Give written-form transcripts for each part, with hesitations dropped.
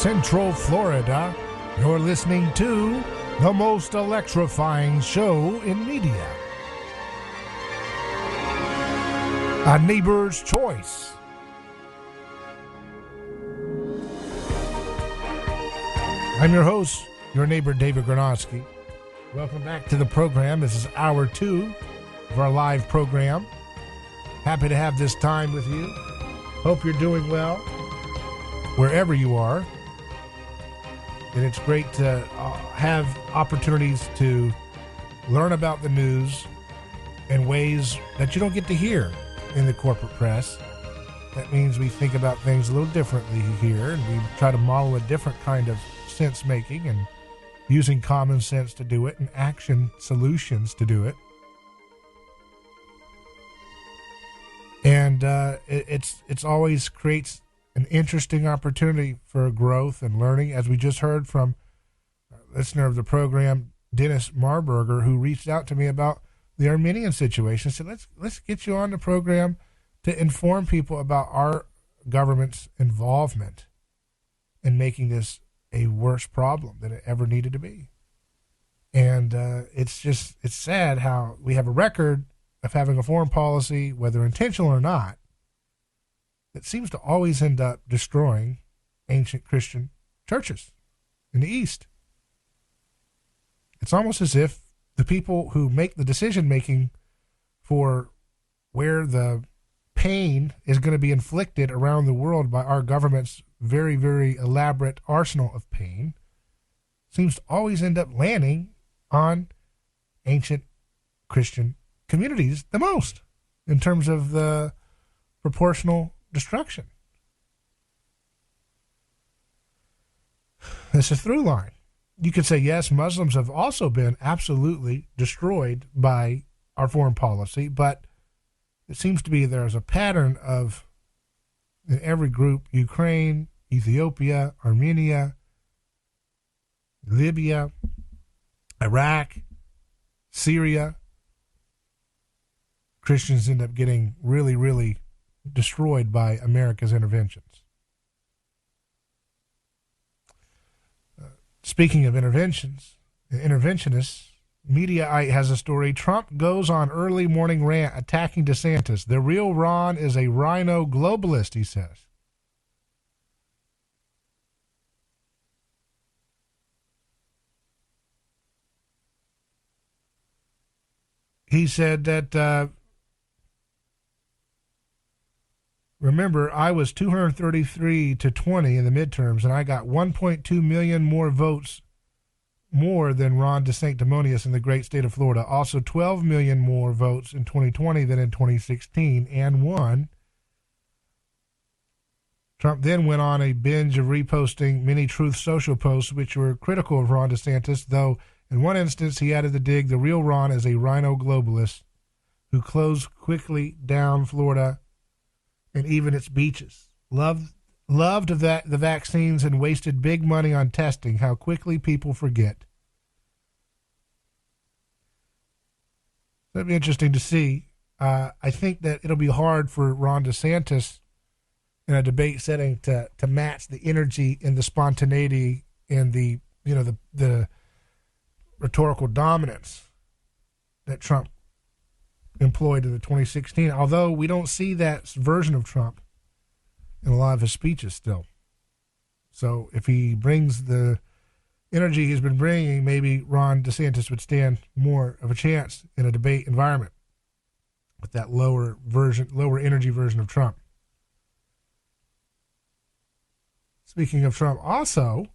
Central Florida, you're listening to the most electrifying show in media. A Neighbor's Choice. I'm your host, your neighbor, David Gornoski. Welcome back to the program. This is hour 2 of our live program. Happy to have this time with you. Hope you're doing well wherever you are. And it's great to have opportunities to learn about the news in ways that you don't get to hear in the corporate press. That means we think about things a little differently here, and we try to model a different kind of sense making and using common sense to do it and action solutions to do it. And it's always creates an interesting opportunity for growth and learning, as we just heard from a listener of the program, Dennis Marburger, who reached out to me about the Armenian situation. So let's get you on the program to inform people about our government's involvement in making this a worse problem than it ever needed to be. And it's sad how we have a record of having a foreign policy, whether intentional or not, that seems to always end up destroying ancient Christian churches in the East. It's almost as if the people who make the decision-making for where the pain is going to be inflicted around the world by our government's very, very elaborate arsenal of pain seems to always end up landing on ancient Christian communities the most in terms of the proportional destruction. It's a through line. You could say, yes, Muslims have also been absolutely destroyed by our foreign policy, but it seems to be there's a pattern of, in every group, Ukraine, Ethiopia, Armenia, Libya, Iraq, Syria, Christians end up getting really, really destroyed by America's interventions. Speaking of interventions, interventionists, Mediaite has a story. Trump goes on early morning rant attacking DeSantis. The real Ron is a rhino globalist, he says. He said that, remember, I was 233 to 20 in the midterms, and I got 1.2 million more votes more than Ron DeSantis in the great state of Florida. Also 12 million more votes in 2020 than in 2016, and won. Trump then went on a binge of reposting many Truth Social posts which were critical of Ron DeSantis, though in one instance he added the dig, the real Ron is a rhino globalist who closed quickly down Florida and even its beaches. Loved the vaccines and wasted big money on testing. How quickly people forget. That'd be interesting to see. I think that it'll be hard for Ron DeSantis in a debate setting to match the energy and the spontaneity and the rhetorical dominance that Trump employed in the 2016, although we don't see that version of Trump in a lot of his speeches still. So if he brings the energy he's been bringing, maybe Ron DeSantis would stand more of a chance in a debate environment with that lower energy version of Trump. Speaking of Trump, also,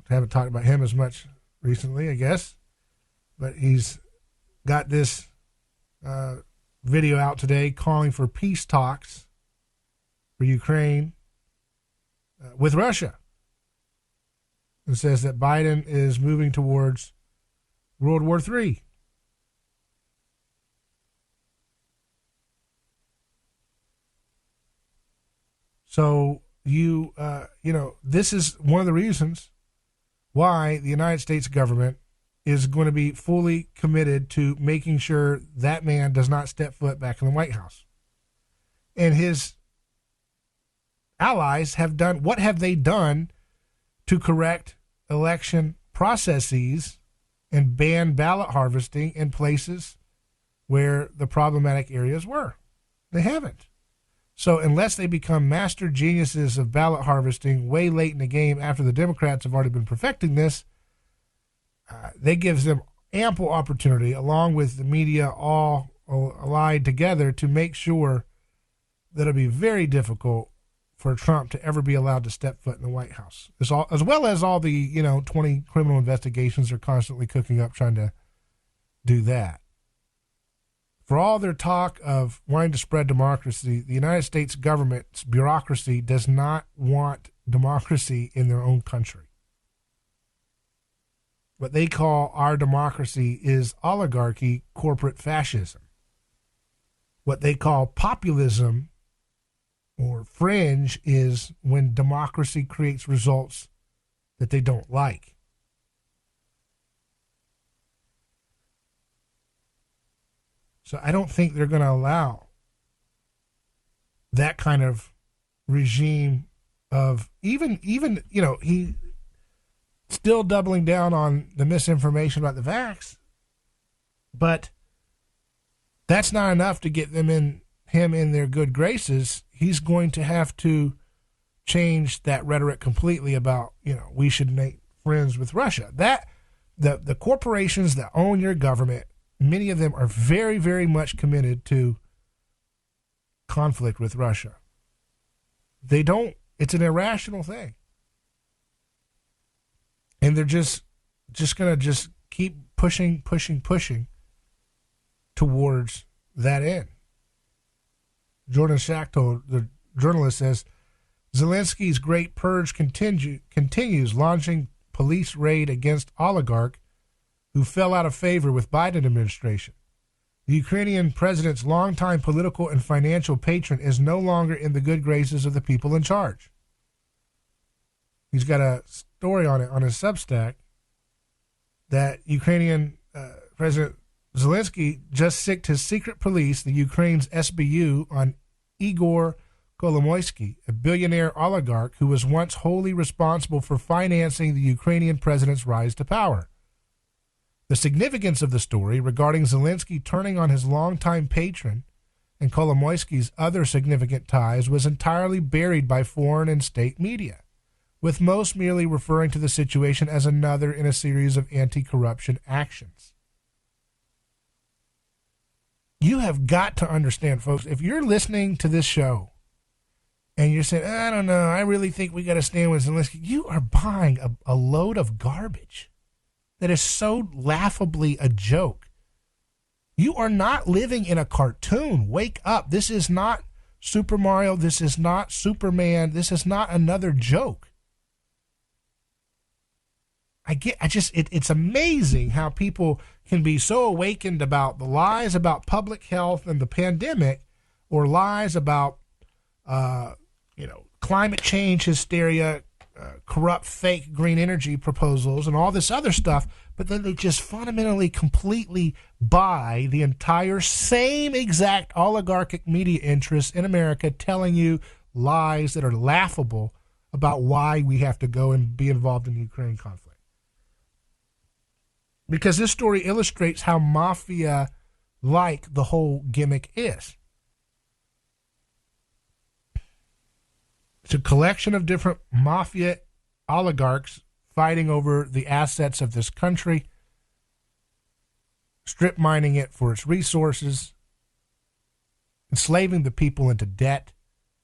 haven't talked about him as much recently, I guess, but he's got this video out today calling for peace talks for Ukraine with Russia. It says that Biden is moving towards World War III. So this is one of the reasons why the United States government is going to be fully committed to making sure that man does not step foot back in the White House. And his allies have done, what have they done to correct election processes and ban ballot harvesting in places where the problematic areas were. They haven't. So unless they become master geniuses of ballot harvesting way late in the game after the Democrats have already been perfecting this, they gives them ample opportunity, along with the media all allied together, to make sure that it'll be very difficult for Trump to ever be allowed to step foot in the White House, as well as all the 20 criminal investigations they're constantly cooking up trying to do that. For all their talk of wanting to spread democracy, the United States government's bureaucracy does not want democracy in their own country. What they call our democracy is oligarchy, corporate fascism. What they call populism or fringe is when democracy creates results that they don't like. So I don't think they're going to allow that kind of regime of even he still doubling down on the misinformation about the vax, but that's not enough to get him in their good graces. He's going to have to change that rhetoric completely about, we should make friends with Russia. That the corporations that own your government, many of them are very, very much committed to conflict with Russia. They don't, it's an irrational thing. And they're just going to keep pushing towards that end. Jordan Schachtel, the journalist, says, Zelensky's great purge continues, launching police raid against oligarch who fell out of favor with Biden administration. The Ukrainian president's longtime political and financial patron is no longer in the good graces of the people in charge. He's got a story on it on his Substack that Ukrainian President Zelensky just sicked his secret police, the Ukraine's SBU, on Igor Kolomoisky, a billionaire oligarch who was once wholly responsible for financing the Ukrainian president's rise to power. The significance of the story regarding Zelensky turning on his longtime patron and Kolomoisky's other significant ties was entirely buried by foreign and state media, with most merely referring to the situation as another in a series of anti-corruption actions. You have got to understand, folks, if you're listening to this show and you're saying, I don't know, I really think we got to stand with Zelensky, you are buying a load of garbage that is so laughably a joke. You are not living in a cartoon. Wake up. This is not Super Mario. This is not Superman. This is not another joke. It's amazing how people can be so awakened about the lies about public health and the pandemic, or lies about, climate change hysteria, corrupt fake green energy proposals and all this other stuff, but then they just fundamentally completely buy the entire same exact oligarchic media interests in America telling you lies that are laughable about why we have to go and be involved in the Ukraine conflict. Because this story illustrates how mafia-like the whole gimmick is. It's a collection of different mafia oligarchs fighting over the assets of this country, strip mining it for its resources, enslaving the people into debt,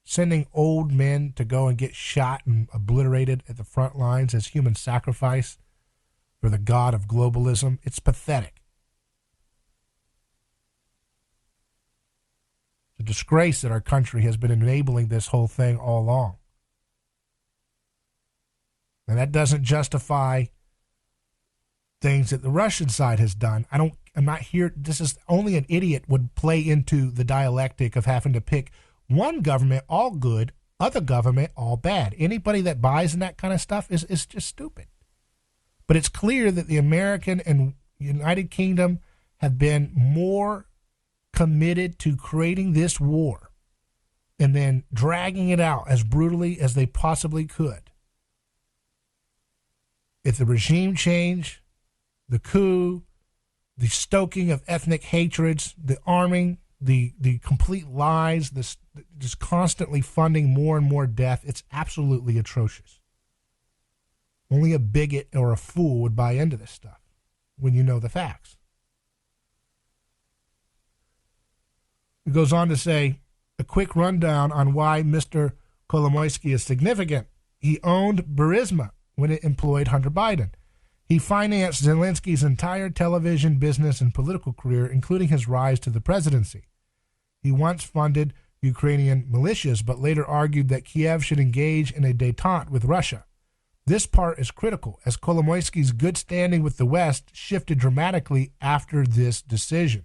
sending old men to go and get shot and obliterated at the front lines as human sacrifice for the god of globalism. It's pathetic. It's a disgrace that our country has been enabling this whole thing all along. And that doesn't justify things that the Russian side has done. I'm not here. This is only an idiot would play into the dialectic of having to pick one government all good, other government all bad. Anybody that buys in that kind of stuff is just stupid. But it's clear that the American and United Kingdom have been more committed to creating this war and then dragging it out as brutally as they possibly could if the regime change, the coup, the stoking of ethnic hatreds, the arming, the complete lies, this just constantly funding more and more death, it's absolutely atrocious. Only a bigot or a fool would buy into this stuff when you know the facts. It goes on to say, a quick rundown on why Mr. Kolomoisky is significant. He owned Burisma when it employed Hunter Biden. He financed Zelensky's entire television, business, and political career, including his rise to the presidency. He once funded Ukrainian militias, but later argued that Kiev should engage in a détente with Russia. This part is critical, as Kolomoisky's good standing with the West shifted dramatically after this decision.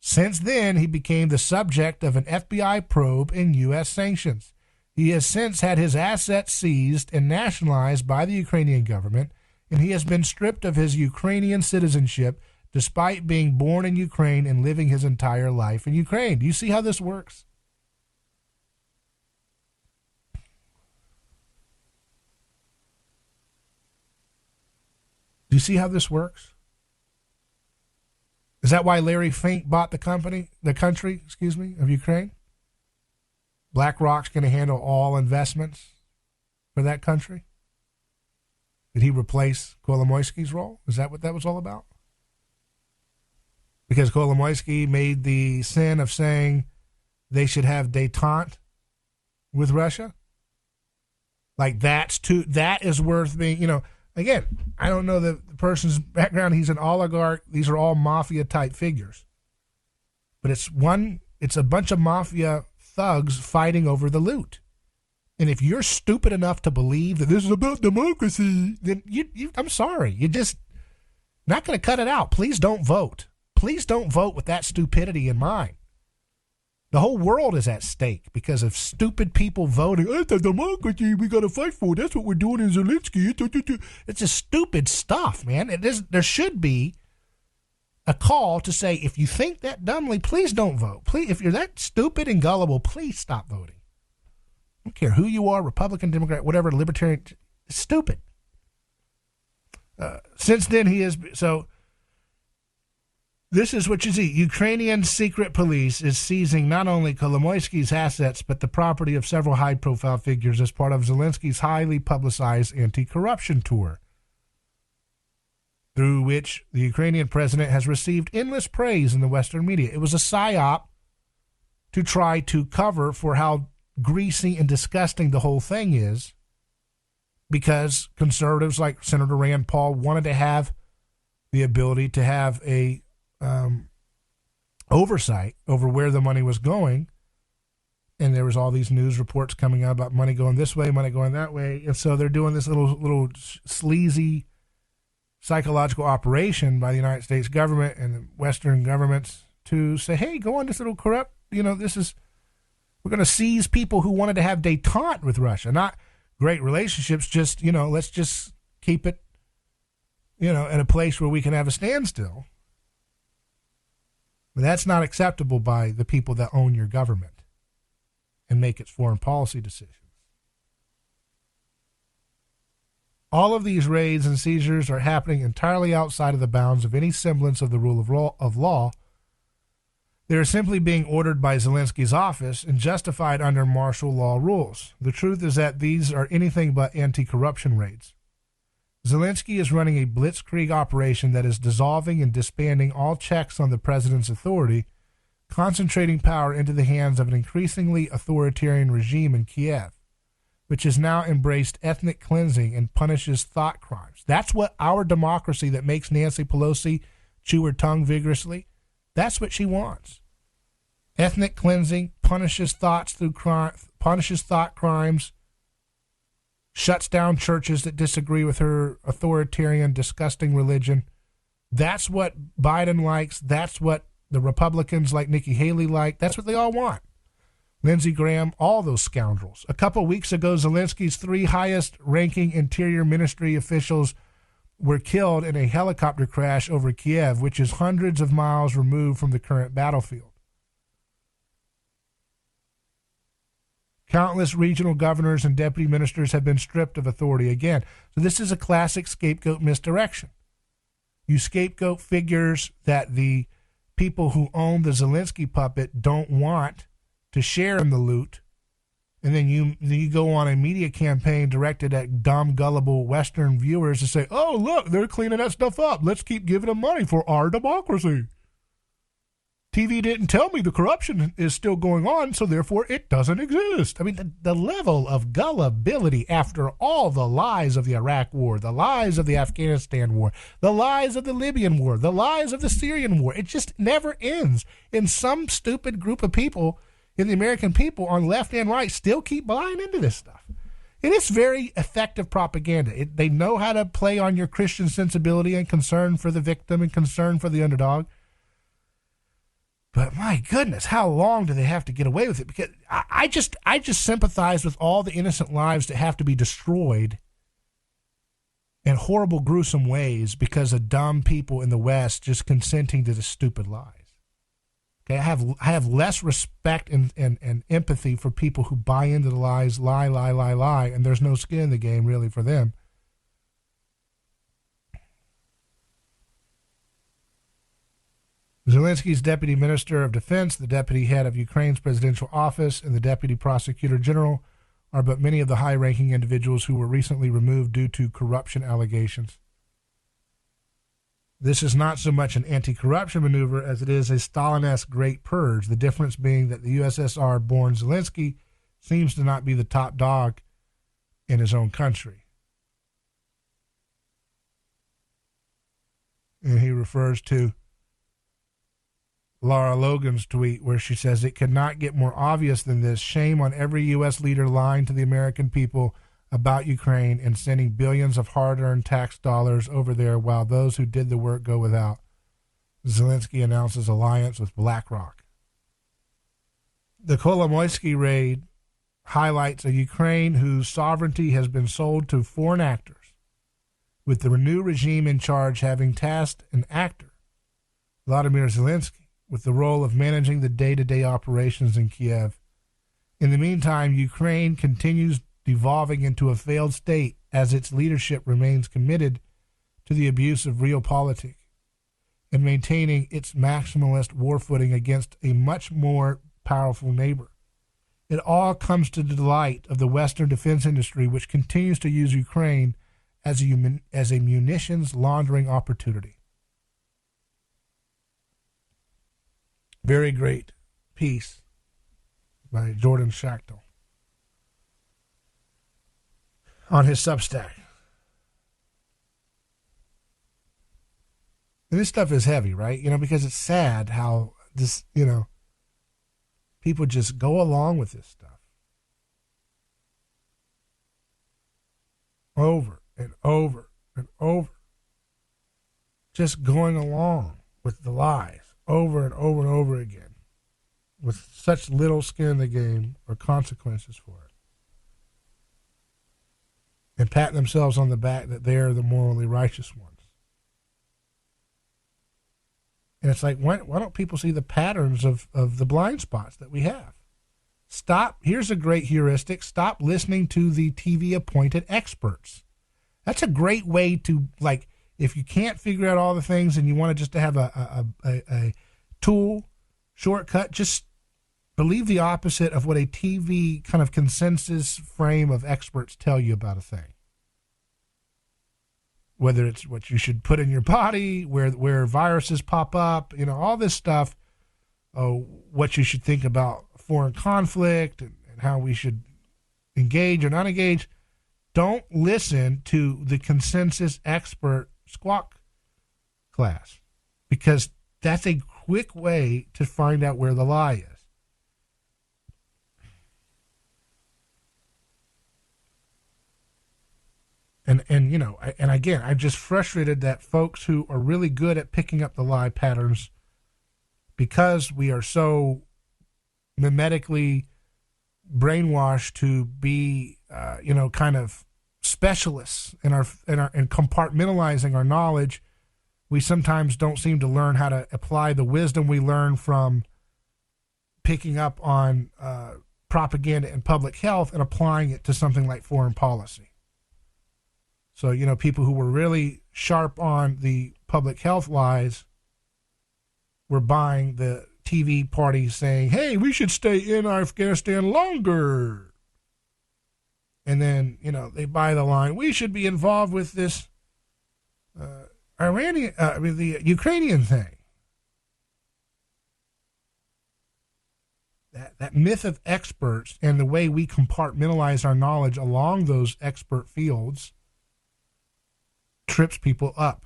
Since then, he became the subject of an FBI probe and U.S. sanctions. He has since had his assets seized and nationalized by the Ukrainian government, and he has been stripped of his Ukrainian citizenship despite being born in Ukraine and living his entire life in Ukraine. Do you see how this works? Do you see how this works? Is that why Larry Fink bought the country of Ukraine? BlackRock's going to handle all investments for that country? Did he replace Kolomoisky's role? Is that what that was all about? Because Kolomoisky made the sin of saying they should have détente with Russia? Like that is worth being, again, I don't know the person's background. He's an oligarch. These are all mafia type figures. But it's a bunch of mafia thugs fighting over the loot. And if you're stupid enough to believe that this is about democracy, then I'm sorry. You're just not going to cut it out. Please don't vote. Please don't vote with that stupidity in mind. The whole world is at stake because of stupid people voting. It's a democracy we got to fight for. That's what we're doing in Zelensky. It's just stupid stuff, man. There should be a call to say, if you think that dumbly, please don't vote. Please, if you're that stupid and gullible, please stop voting. I don't care who you are, Republican, Democrat, whatever, Libertarian. It's stupid. Since then, this is what you see. Ukrainian secret police is seizing not only Kolomoisky's assets, but the property of several high-profile figures as part of Zelensky's highly publicized anti-corruption tour, through which the Ukrainian president has received endless praise in the Western media. It was a psyop to try to cover for how greasy and disgusting the whole thing is, because conservatives like Senator Rand Paul wanted to have the ability to have a oversight over where the money was going. And there was all these news reports coming out about money going this way, money going that way. And so they're doing this little sleazy psychological operation by the United States government and the Western governments to say, hey, go on this little corrupt, we're going to seize people who wanted to have détente with Russia, not great relationships, just, let's just keep it, in a place where we can have a standstill. But that's not acceptable by the people that own your government and make its foreign policy decisions. All of these raids and seizures are happening entirely outside of the bounds of any semblance of the rule of law. They are simply being ordered by Zelensky's office and justified under martial law rules. The truth is that these are anything but anti-corruption raids. Zelensky is running a blitzkrieg operation that is dissolving and disbanding all checks on the president's authority, concentrating power into the hands of an increasingly authoritarian regime in Kiev, which has now embraced ethnic cleansing and punishes thought crimes. That's what our democracy that makes Nancy Pelosi chew her tongue vigorously, that's what she wants. Ethnic cleansing, punishes thought crimes, shuts down churches that disagree with her authoritarian, disgusting religion. That's what Biden likes. That's what the Republicans like Nikki Haley like. That's what they all want. Lindsey Graham, all those scoundrels. A couple weeks ago, Zelensky's 3 highest-ranking Interior Ministry officials were killed in a helicopter crash over Kiev, which is hundreds of miles removed from the current battlefield. Countless regional governors and deputy ministers have been stripped of authority again. So this is a classic scapegoat misdirection. You scapegoat figures that the people who own the Zelensky puppet don't want to share in the loot, and then you go on a media campaign directed at dumb, gullible Western viewers to say, oh, look, they're cleaning that stuff up. Let's keep giving them money for our democracy. TV didn't tell me the corruption is still going on, so therefore it doesn't exist. I mean, the level of gullibility after all the lies of the Iraq war, the lies of the Afghanistan war, the lies of the Libyan war, the lies of the Syrian war, it just never ends. And some stupid group of people in the American people on left and right still keep buying into this stuff. And it's very effective propaganda. They know how to play on your Christian sensibility and concern for the victim and concern for the underdog. But my goodness, how long do they have to get away with it? Because I just sympathize with all the innocent lives that have to be destroyed in horrible, gruesome ways because of dumb people in the West just consenting to the stupid lies. Okay, I have less respect and empathy for people who buy into the lies, lie, and there's no skin in the game really for them. Zelensky's deputy minister of defense, the deputy head of Ukraine's presidential office, and the deputy prosecutor general are but many of the high-ranking individuals who were recently removed due to corruption allegations. This is not so much an anti-corruption maneuver as it is a Stalin-esque great purge, the difference being that the USSR-born Zelensky seems to not be the top dog in his own country. And he refers to Lara Logan's tweet where she says, it could not get more obvious than this. Shame on every U.S. leader lying to the American people about Ukraine and sending billions of hard-earned tax dollars over there while those who did the work go without. Zelensky announces alliance with BlackRock. The Kolomoisky raid highlights a Ukraine whose sovereignty has been sold to foreign actors, with the new regime in charge having tasked an actor, Vladimir Zelensky, with the role of managing the day-to-day operations in Kiev. In the meantime, Ukraine continues devolving into a failed state as its leadership remains committed to the abuse of realpolitik and maintaining its maximalist war footing against a much more powerful neighbor. It all comes to the delight of the Western defense industry, which continues to use Ukraine as a munitions laundering opportunity. Very great piece by Jordan Schachtel on his Substack. And this stuff is heavy, right? Because it's sad how this, people just go along with this stuff. Over and over and over. Just going along with the lies over and over and over again with such little skin in the game or consequences for it. And pat themselves on the back that they're the morally righteous ones. And it's like, why don't people see the patterns of the blind spots that we have? Here's a great heuristic, stop listening to the TV-appointed experts. That's a great way to, if you can't figure out all the things and you want to have a tool, shortcut, just believe the opposite of what a TV kind of consensus frame of experts tell you about a thing. Whether it's what you should put in your body, where viruses pop up, all this stuff, what you should think about foreign conflict and how we should engage or not engage. Don't listen to the consensus expert squawk class, because that's a quick way to find out where the lie is. And again, I'm just frustrated that folks who are really good at picking up the lie patterns, because we are so mimetically brainwashed to be, kind of specialists in compartmentalizing our knowledge, we sometimes don't seem to learn how to apply the wisdom we learn from picking up on propaganda in public health and applying it to something like foreign policy. So, people who were really sharp on the public health lies were buying the TV party saying, hey, we should stay in Afghanistan longer. And then, they buy the line, we should be involved with this the Ukrainian thing. That myth of experts and the way we compartmentalize our knowledge along those expert fields trips people up.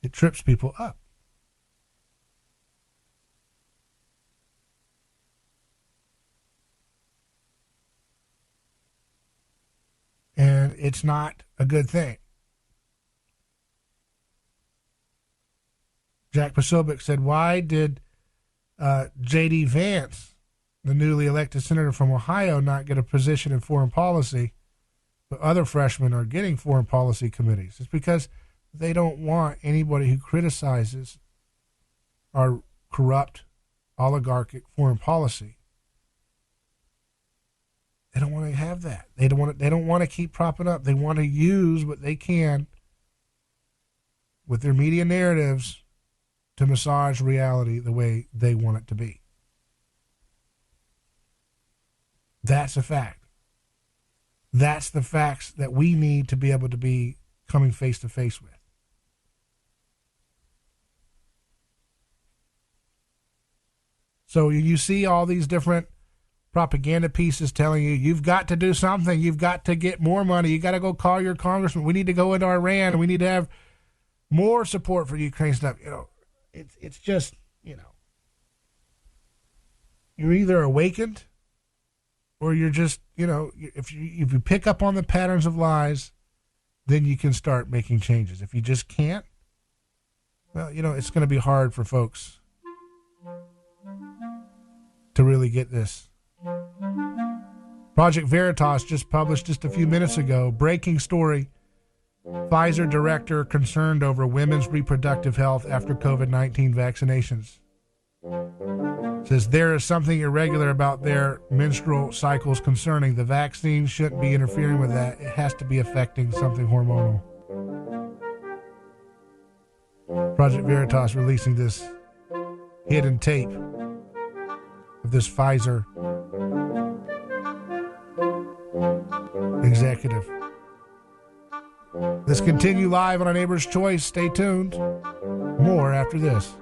It trips people up. And it's not a good thing. Jack Posobiec said, why did J.D. Vance, the newly elected senator from Ohio, not get a position in foreign policy, but other freshmen are getting foreign policy committees? It's because they don't want anybody who criticizes our corrupt, oligarchic foreign policy. They don't want to have that. They don't want to keep propping up. They want to use what they can with their media narratives to massage reality the way they want it to be. That's a fact. That's the facts that we need to be able to be coming face to face with. So you see all these different propaganda pieces telling you, you've got to do something. You've got to get more money. You got to go call your congressman. We need to go into Iran. We need to have more support for Ukraine stuff. It's just, you're either awakened or you're just, if you pick up on the patterns of lies, then you can start making changes. If you just can't, well, it's going to be hard for folks to really get this. Project Veritas just published just a few minutes ago, breaking story. Pfizer director concerned over women's reproductive health after COVID-19 vaccinations. Says there is something irregular about their menstrual cycles concerning. The vaccine shouldn't be interfering with that. It has to be affecting something hormonal. Project Veritas releasing this hidden tape of this Pfizer executive. Let's continue live on A Neighbor's Choice. Stay tuned. More after this.